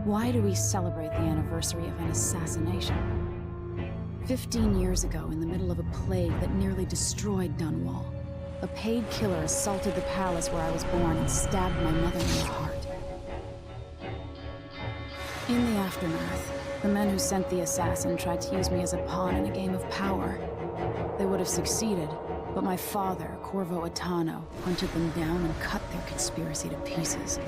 Why do we celebrate the anniversary of an assassination? 15 years ago, in the middle of a plague that nearly destroyed Dunwall, a paid killer assaulted the palace where I was born and stabbed my mother in the heart. In the aftermath, the men who sent the assassin tried to use me as a pawn in a game of power. They would have succeeded, but my father, Corvo, hunted them down and cut their conspiracy to pieces.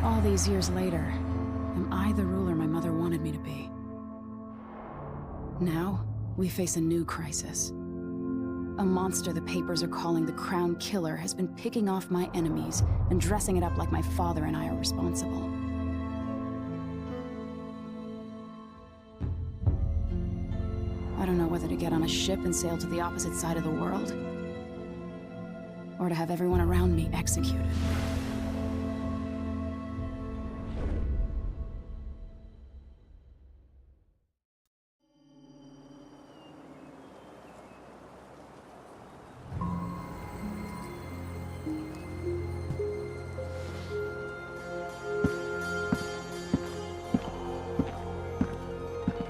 All these years later, am I the ruler my mother wanted me to be? Now, we face a new crisis. A monster the papers are calling the Crown Killer has been picking off my enemies and dressing it up like my father and I are responsible. I don't know whether to get on a ship and sail to the opposite side of the world, or to have everyone around me executed.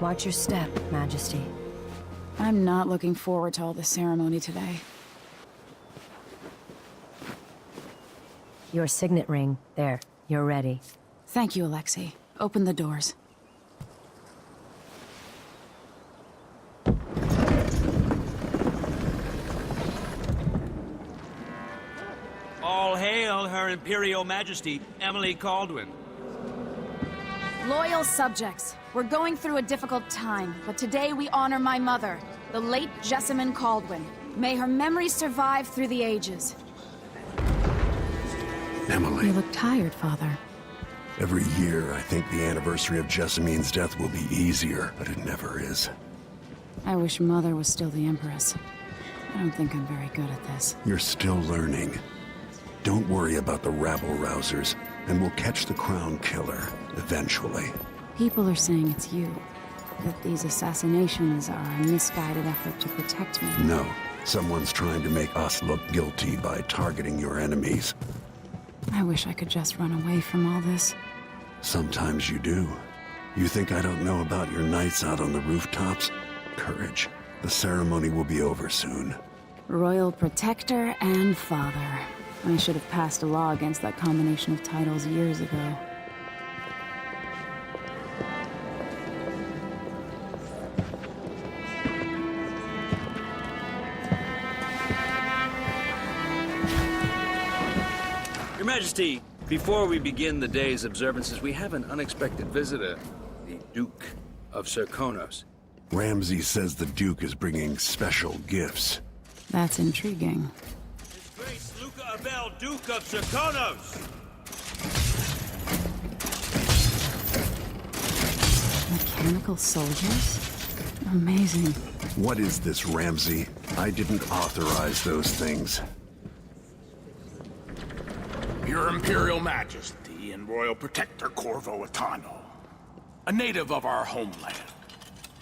Watch your step, Majesty. I'm not looking forward to all the ceremony today. Your signet ring. There. You're ready. Thank you, Alexei. Open the doors. All hail Her Imperial Majesty, Emily Caldwin. Loyal subjects, we're going through a difficult time, but today we honor my mother, the late Jessamine Caldwin. May her memory survive through the ages. Emily. You look tired, Father. Every year, I think the anniversary of Jessamine's death will be easier, but it never is. I wish Mother was still the Empress. I don't think I'm very good at this. You're still learning. Don't worry about the rabble-rousers, and we'll catch the Crown Killer, eventually. People are saying it's you. That these assassinations are a misguided effort to protect me. No. Someone's trying to make us look guilty by targeting your enemies. I wish I could just run away from all this. Sometimes you do. You think I don't know about your nights out on the rooftops? Courage. The ceremony will be over soon. Royal Protector and Father. I should have passed a law against that combination of titles years ago. Your Majesty, before we begin the day's observances, we have an unexpected visitor, the Duke of Serkonos. Ramsay says the Duke is bringing special gifts. That's intriguing. His Grace Luca Abel, Duke of Serkonos! Mechanical soldiers? Amazing. What is this, Ramsay? I didn't authorize those things. Your Imperial Majesty and Royal Protector Corvo, a native of our homeland.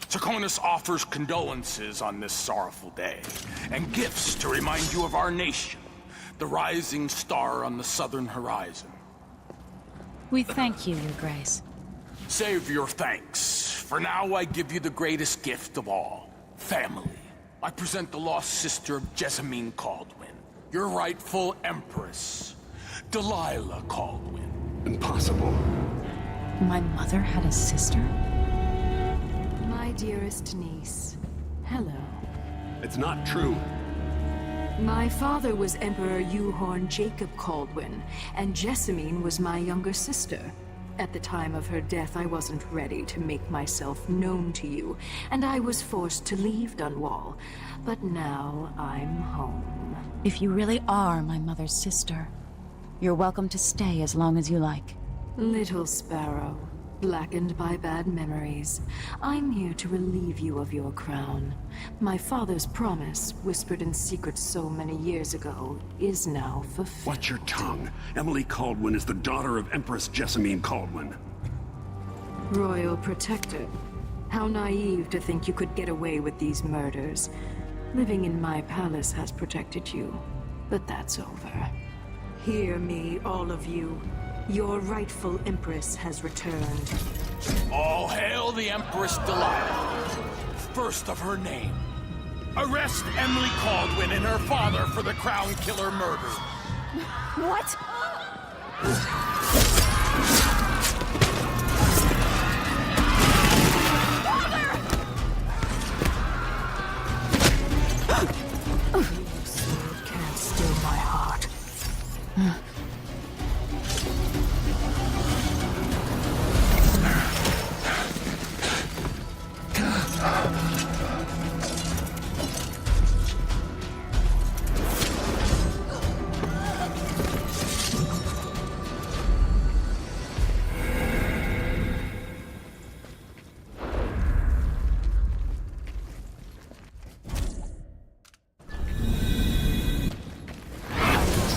Serkonos offers condolences on this sorrowful day, and gifts to remind you of our nation, the rising star on the southern horizon. We thank you, Your Grace. Save your thanks. For now, I give you the greatest gift of all, family. I present the lost sister of Jessamine Caldwin, your rightful Empress, Delilah Caldwin. Impossible. My mother had a sister? My dearest niece, hello. It's not true. My father was Emperor Euhorn Jacob Caldwin, and Jessamine was my younger sister. At the time of her death, I wasn't ready to make myself known to you, and I was forced to leave Dunwall. But now I'm home. If you really are my mother's sister, you're welcome to stay as long as you like. Little sparrow, blackened by bad memories, I'm here to relieve you of your crown. My father's promise, whispered in secret so many years ago, is now fulfilled. Watch your tongue. Emily Caldwin is the daughter of Empress Jessamine Caldwin. Royal Protector, how naive to think you could get away with these murders. Living in my palace has protected you, but that's over. Hear me, all of you. Your rightful Empress has returned. All hail the Empress Delilah, first of her name. Arrest Emily Caldwin and her father for the Crown Killer murder. What? Can't still my heart.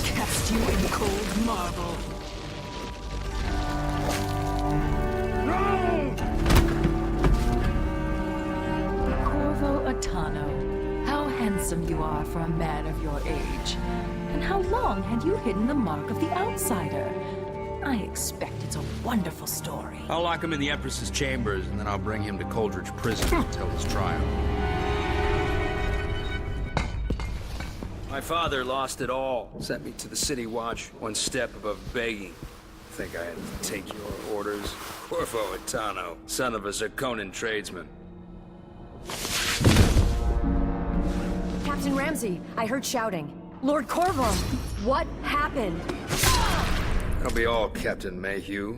Cast you in cold marble. Corvo Atano, how handsome you are for a man of your age. And how long had you hidden the mark of the outsider? I expect it's a wonderful story. I'll lock him in the Empress's chambers, and then I'll bring him to Coldridge Prison to tell his trial. My father lost it all. Sent me to the City Watch, one step above begging. Think I had to take your orders? Corvo Atano, son of a Zirconan tradesman. Captain Ramsey, I heard shouting. Lord Corvo, what happened? That'll be all, Captain Mayhew.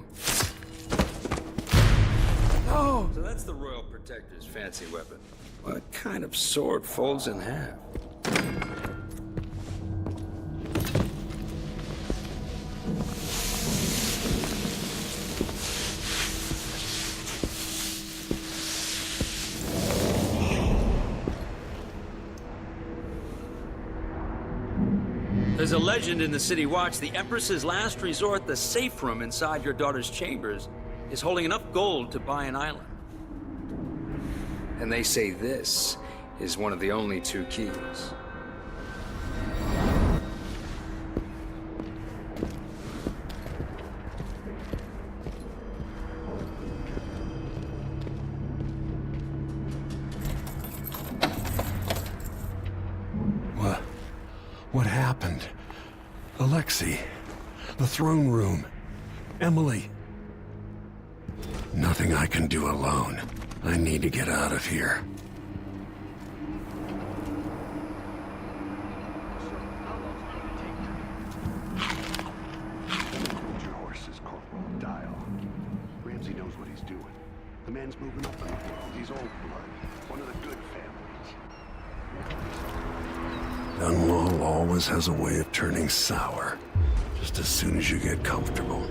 Oh! So that's the Royal Protector's fancy weapon. What kind of sword folds in half? There's a legend in the City Watch. The Empress's last resort, the safe room inside your daughter's chambers, is holding enough gold to buy an island. And they say this is one of the only two keys. What happened? Alexei, the throne room, Emily. Nothing I can do alone. I need to get out of here. Hold your horses, Corporal. Dial. Ramsey knows what he's doing. The man's moving up in the world. He's old blood. One of the good families. Dunwall always has a way of turning sour, just as soon as you get comfortable.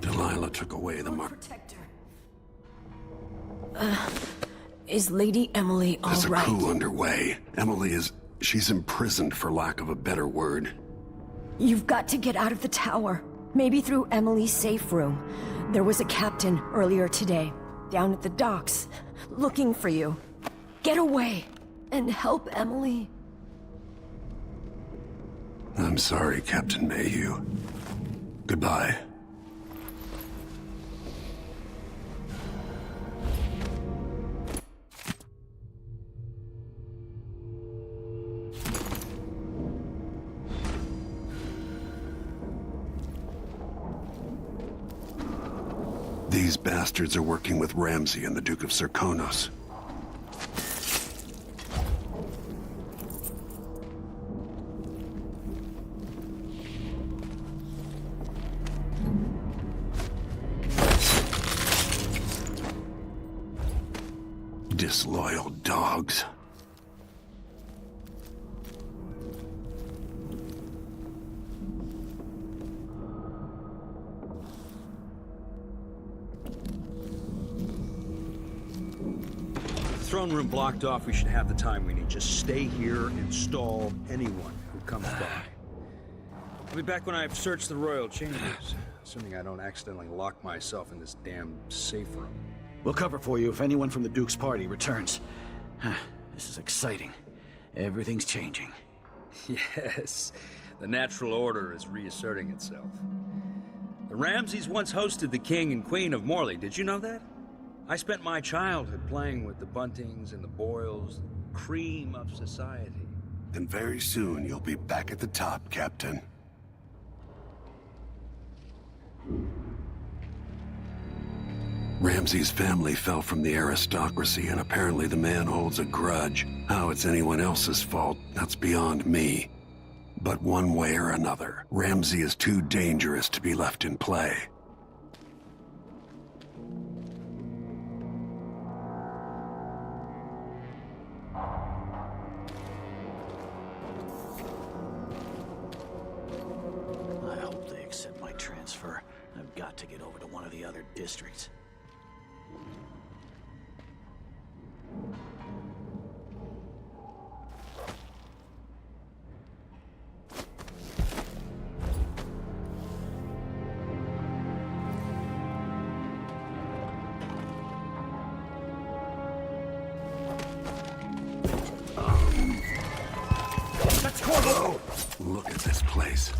Delilah took away the mark. Protector. Is Lady Emily all There's a right? coup underway. She's imprisoned for lack of a better word. You've got to get out of the tower. Maybe through Emily's safe room. There was a captain earlier today, down at the docks, looking for you. Get away and help Emily. I'm sorry, Captain Mayhew. Goodbye. These bastards are working with Ramsey and the Duke of Zirconos. Disloyal dogs. Throne room blocked off. We should have the time we need. Just stay here and stall anyone who comes by. I'll be back when I've searched the royal chambers, assuming I don't accidentally lock myself in this damn safe room. We'll cover for you if anyone from the Duke's party returns. This is exciting. Everything's changing. Yes, The natural order is reasserting itself. The Ramseys once hosted the King and Queen of Morley. Did you know that? I spent my childhood playing with the Buntings and the Boyles, the cream of society. And very soon you'll be back at the top, Captain. Ramsey's family fell from the aristocracy, and apparently the man holds a grudge. How it's anyone else's fault, that's beyond me. But one way or another, Ramsey is too dangerous to be left in play. I hope they accept my transfer. I've got to get over to one of the other districts. That's Corvo! Look at this place.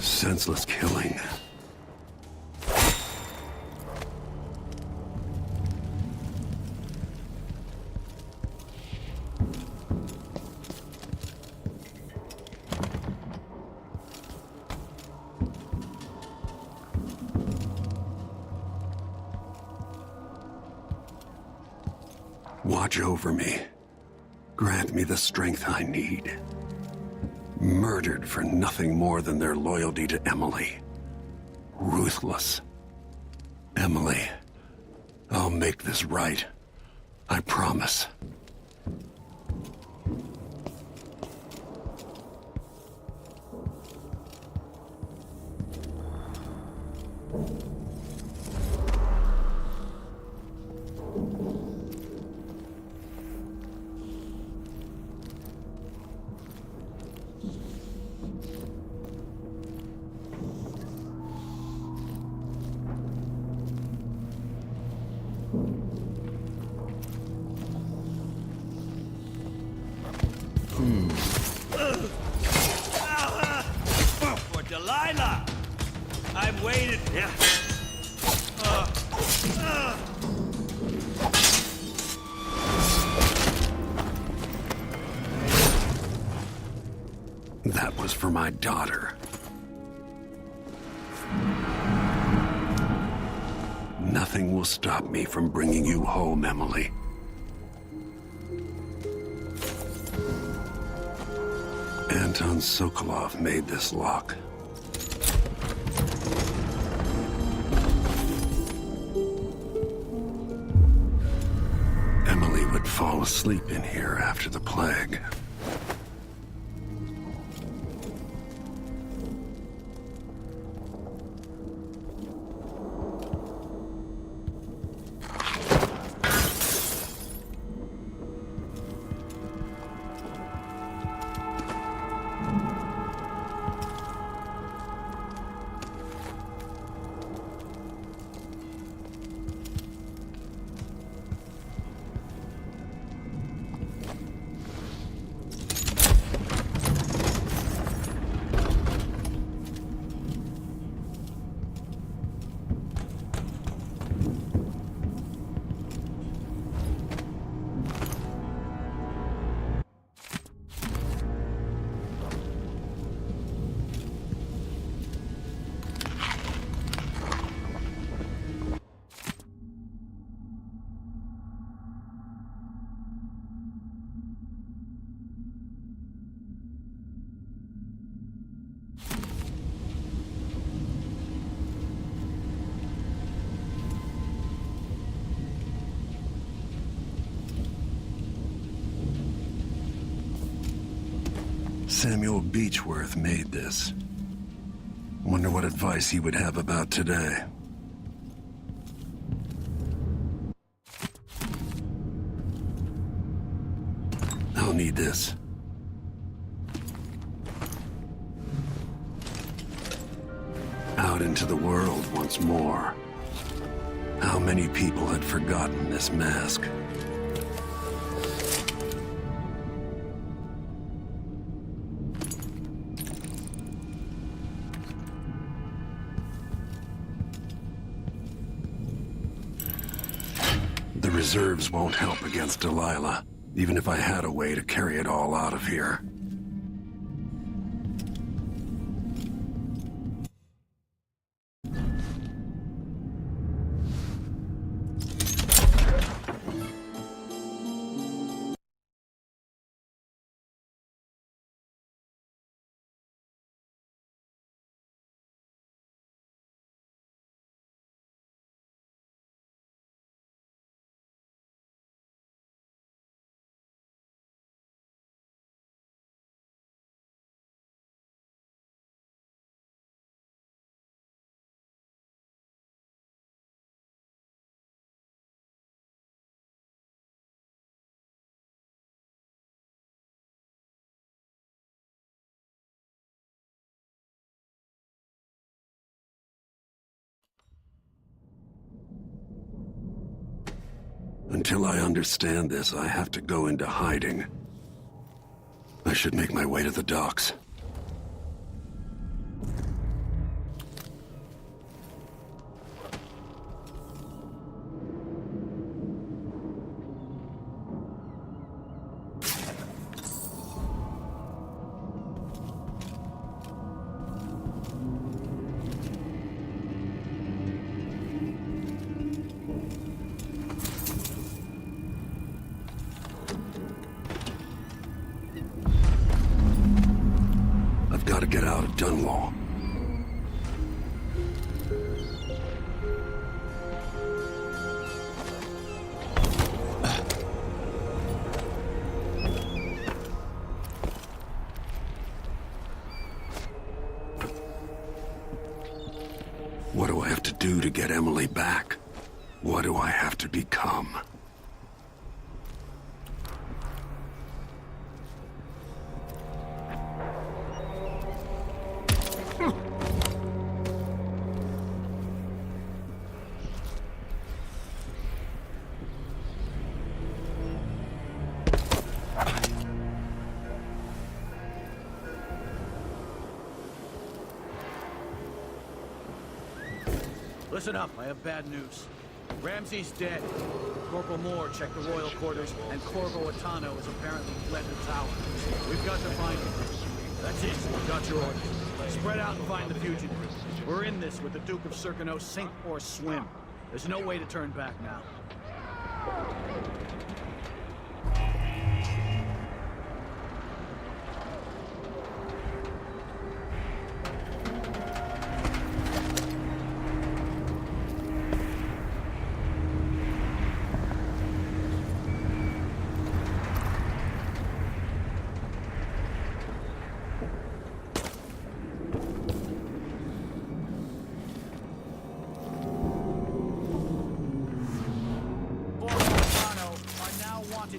Senseless killing. Watch over me. Grant me the strength I need. Murdered for nothing more than their loyalty to Emily. Ruthless. Emily, I'll make this right. I promise. For Delilah! I've waited. Yeah. That was for my daughter. Nothing will stop me from bringing you home, Emily. Anton Sokolov made this lock. Emily would fall asleep in here after the plague. Samuel Beechworth made this. Wonder what advice he would have about today. I'll need this. Out into the world once more. How many people had forgotten this mask? reserves won't help against Delilah, even if I had a way to carry it all out of here. Until I understand this, I have to go into hiding. I should make my way to the docks. I've got to get out of Dunwall. What do I have to do to get Emily back? What do I have to become? Listen up, I have bad news. Ramsey's dead. Corporal Moore checked the royal quarters, and Corvo Atano has apparently fled the tower. We've got to find him. That's it, we've got your orders. Spread out and find the fugitive. We're in this with the Duke of Circano, sink or swim. There's no way to turn back now.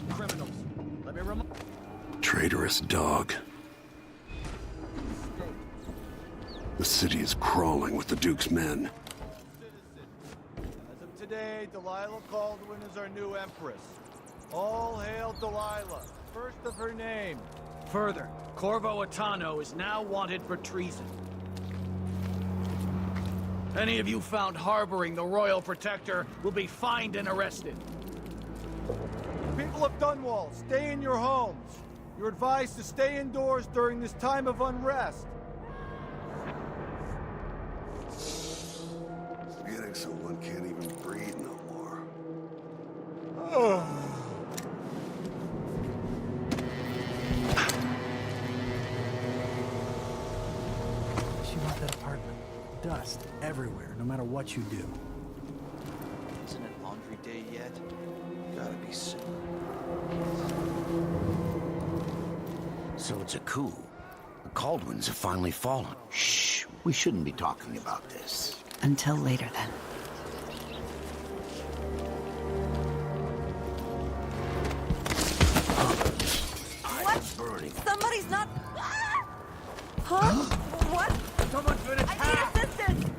Criminals. Let me Traitorous dog. The city is crawling with the Duke's men. As of today, Delilah Caldwin is our new empress. All hail Delilah, first of her name. Further, Corvo Atano is now wanted for treason. Any of you found harboring the Royal Protector will be fined and arrested. People of Dunwall, stay in your homes. You're advised to stay indoors during this time of unrest. It's getting so one can't even breathe no more. You want that apartment. Dust everywhere, no matter what you do. Isn't it laundry day yet? Gotta be soon. So it's a coup. The Caldwins have finally fallen. Shh, we shouldn't be talking about this. Until later, then. What? Burning. Somebody's not... Huh? What? Someone's been attacked! I need assistance!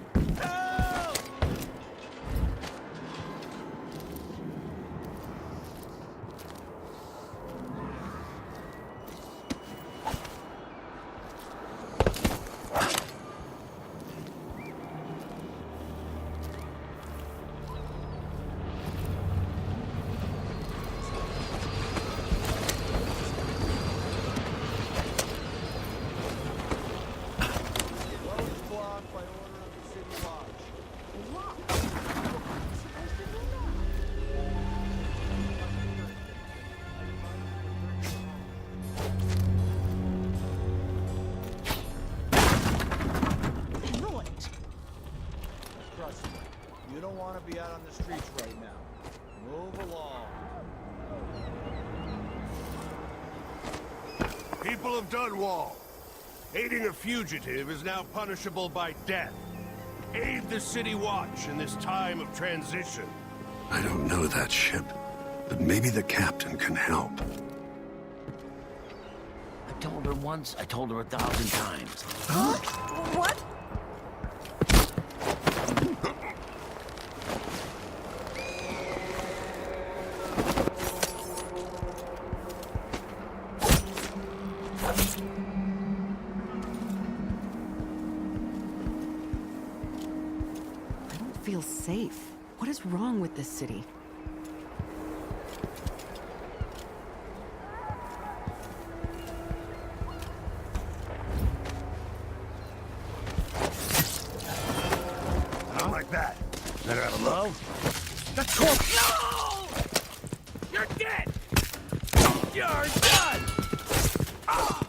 be out on the streets right now. Move along. People of Dunwall, aiding a fugitive is now punishable by death. Aid the City Watch in this time of transition. I don't know that ship, but maybe the captain can help. I told her once, I told her 1,000 times. What? I don't feel safe. What is wrong with this city? Not like that. Better have a look. That's Corvo! No! You're dead! You're done! Ah!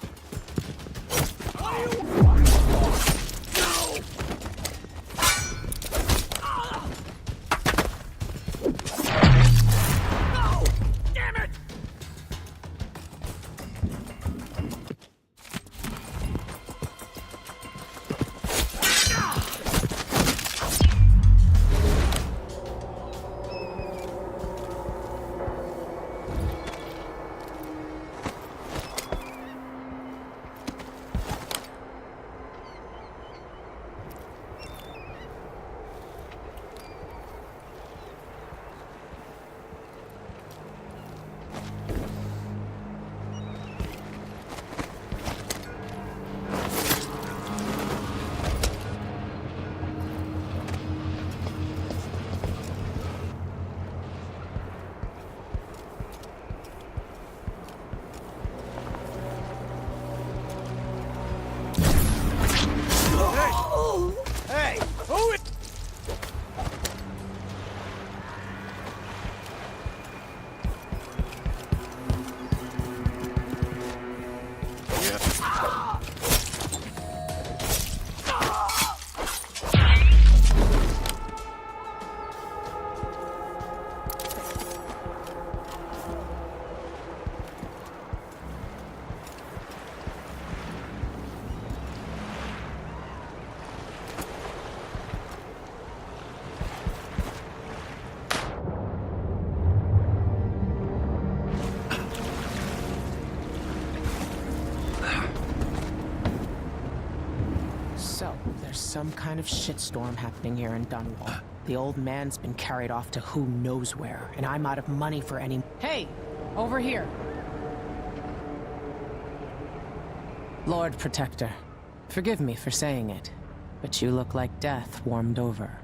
No! No! Damn it! Hey! Who is... So, there's some kind of shitstorm happening here in Dunwall. The old man's been carried off to who knows where, and I'm out of money for any— Hey! Over here! Lord Protector, forgive me for saying it, but you look like death warmed over.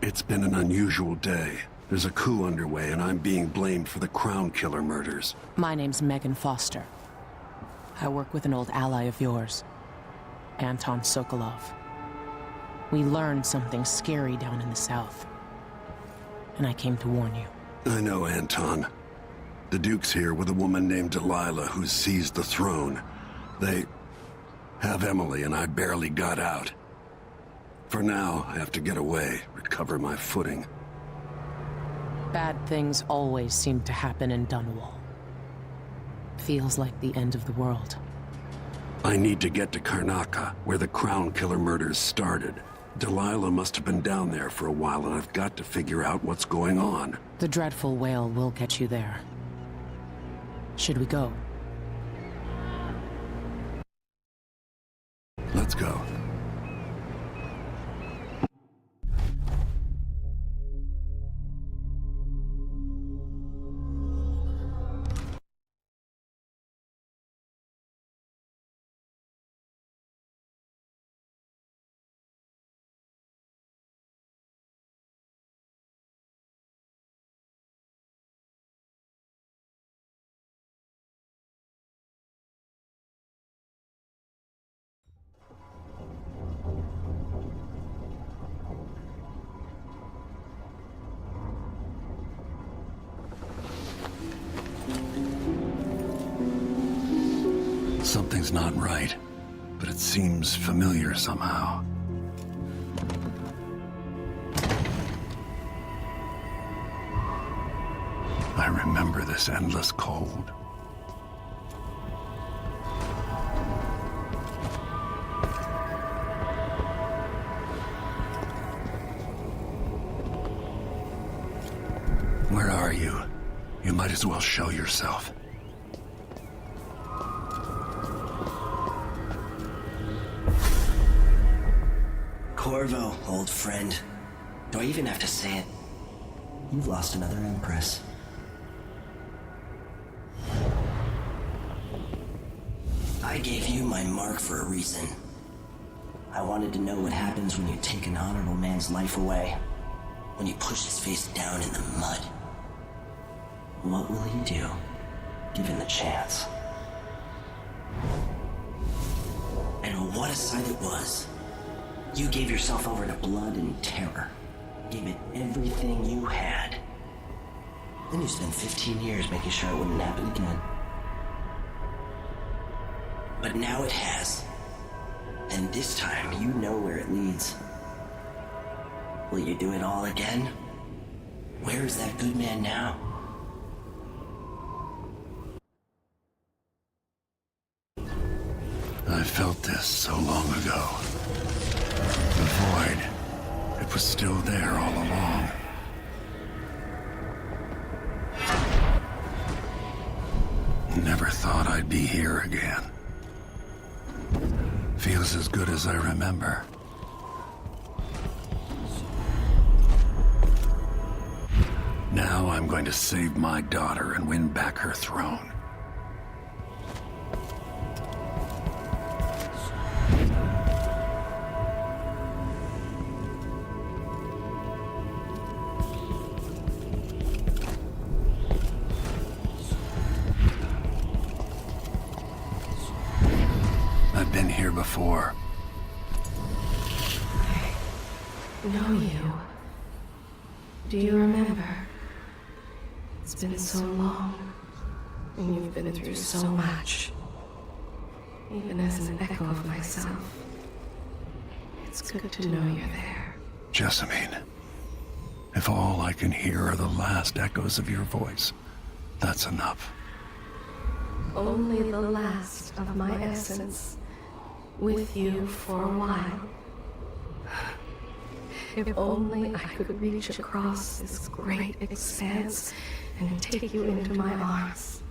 It's been an unusual day. There's a coup underway, and I'm being blamed for the Crown Killer murders. My name's Megan Foster. I work with an old ally of yours, Anton Sokolov. We learned something scary down in the south, and I came to warn you. I know, Anton. The Duke's here with a woman named Delilah who's seized the throne. They have Emily, and I barely got out. For now, I have to get away, recover my footing. Bad things always seem to happen in Dunwall. Feels like the end of the world. I need to get to Karnaca, where the Crown Killer murders started. Delilah must have been down there for a while, and I've got to figure out what's going on. The dreadful whale will get you there. Should we go? Let's go. Something's not right, but it seems familiar somehow. I remember this endless cold. Where are you? You might as well show yourself. Corvo, old friend. Do I even have to say it? You've lost another Empress. I gave you my mark for a reason. I wanted to know what happens when you take an honorable man's life away. When you push his face down in the mud. What will he do, given the chance? And what a sight it was. You gave yourself over to blood and terror. Gave it everything you had. Then you spent 15 years making sure it wouldn't happen again. But now it has. And this time, you know where it leads. Will you do it all again? Where is that good man now? I felt this so long ago. The void. It was still there all along. Never thought I'd be here again. Feels as good as I remember. Now I'm going to save my daughter and win back her throne. I've been here before. I know you. Do you remember? It's been so long, and you've been through so much. Even as an echo of myself, it's good to know you're there. Jessamine, if all I can hear are the last echoes of your voice, that's enough. Only the last of my essence, with you for a while. If only I could reach across this great expanse and take you into my arms.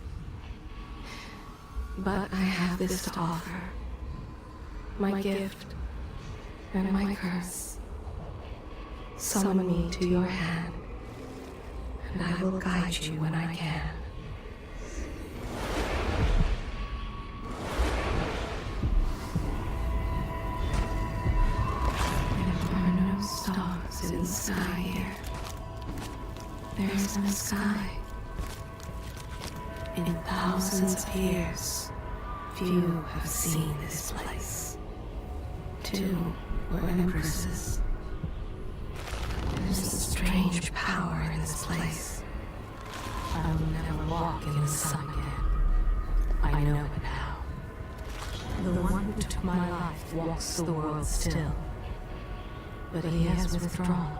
But I have this to offer. My gift and my curse. Summon me to your hand, and I will guide you when I can. Stars in the sky here. There's no sky. In thousands of years, few have seen this place. 2 were empresses. There's a strange power in this place. I will never walk in the sun again. I know it now. The one who took my life walks the world still. But he has withdrawn.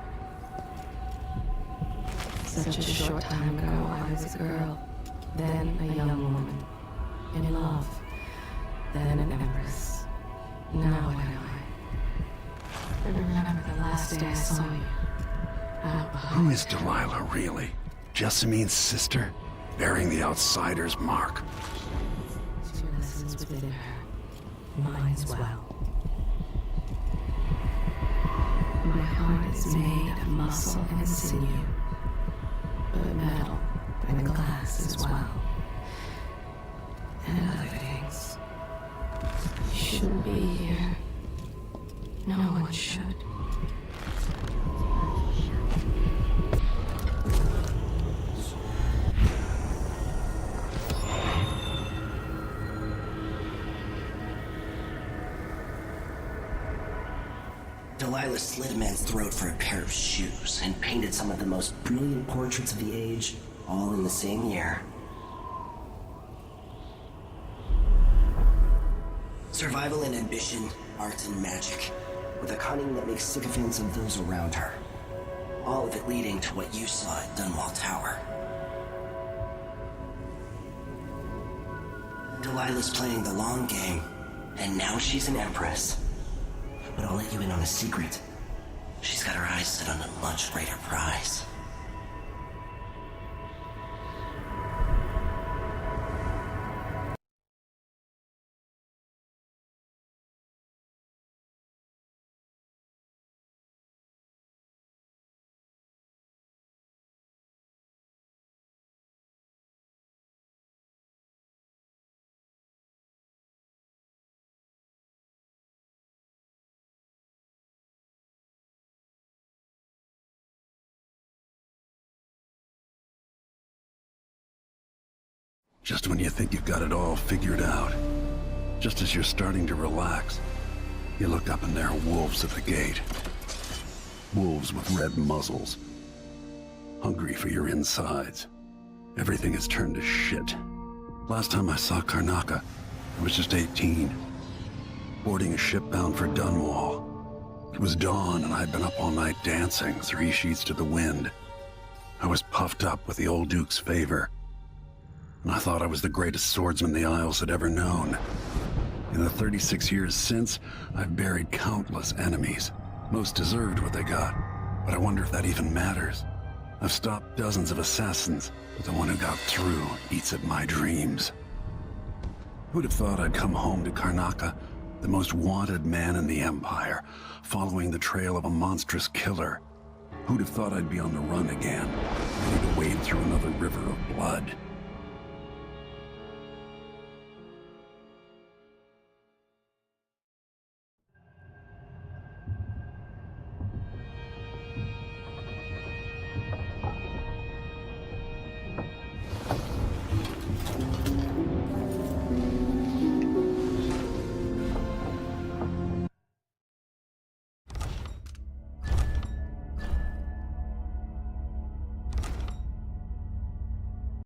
Such a short time ago, I was a girl, then a young woman, in love, then an empress. Now what am I? I remember the last day I saw you. Out behind. Who is Delilah, really? Jessamine's sister? Bearing the outsider's mark. 2 lessons within her. Mine as well. My heart is made of muscle and sinew, but metal and glass as well, and other things. You shouldn't be here. No one should. Delilah slit a man's throat for a pair of shoes and painted some of the most brilliant portraits of the age, all in the same year. Survival and ambition, art and magic, with a cunning that makes sycophants of those around her. All of it leading to what you saw at Dunwall Tower. Delilah's playing the long game, and now she's an empress. But I'll let you in on a secret. She's got her eyes set on a much greater prize. Just when you think you've got it all figured out, just as you're starting to relax, you look up and there are wolves at the gate. Wolves with red muzzles, hungry for your insides. Everything has turned to shit. Last time I saw Karnaca, I was just 18, boarding a ship bound for Dunwall. It was dawn and I'd been up all night dancing, 3 sheets to the wind. I was puffed up with the old Duke's favor, and I thought I was the greatest swordsman the Isles had ever known. In the 36 years since, I've buried countless enemies. Most deserved what they got, but I wonder if that even matters. I've stopped dozens of assassins, but the one who got through eats at my dreams. Who'd have thought I'd come home to Karnaca, the most wanted man in the Empire, following the trail of a monstrous killer? Who'd have thought I'd be on the run again, ready to wade through another river of blood?